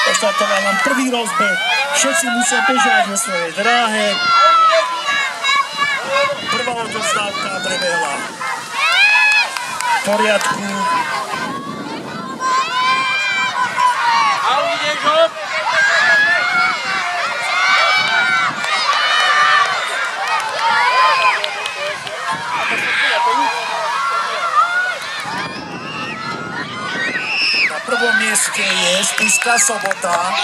Odštartoval nám prvý rozbeh. Všetci musia bežať vo svojej dráhe. Prvá odovzdávka prebehla v poriadku. Na prvom mieste je Spišská Sobota,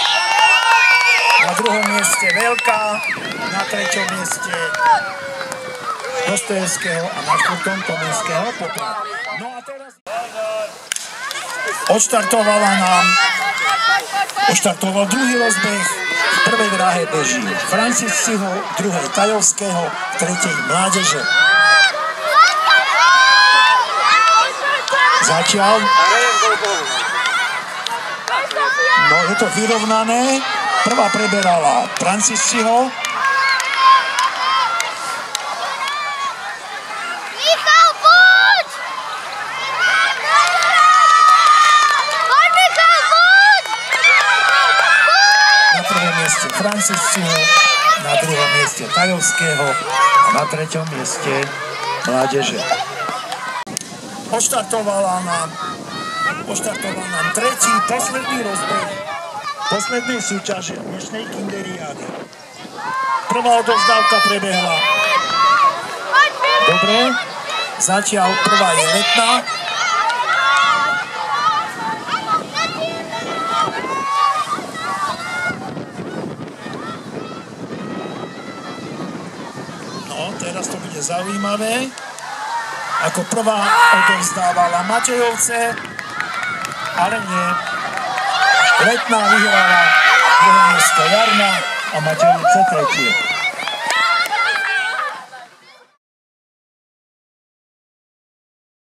na druhom mieste Veľká, na treťom mieste Dostojevského a na štvrtom Tomenského Poprad. No a teraz odštartoval druhý rozbeh. V prvej dráhe beží Francisciho, v druhej Tajovského, v tretej Mládeže. Zatiaľ no je to vyrovnané. Prvá preberala Francisciho. Michal, poď! Poď, Michal, poď! Na prvom mieste Francisciho, na druhom mieste Tajovského a na treťom mieste Mládeže. Odštartoval nám tretí, posledný rozbeh poslednej súťaže dnešnej Kinderiády. Prvá odovzdávka prebehla dobre, zatiaľ prvá je Letná. No, teraz to bude zaujímavé. Ako prvá odovzdávala Matejovce, ale nie. Letná vyhrala druhé miesto Jarna a Matejovce tretie.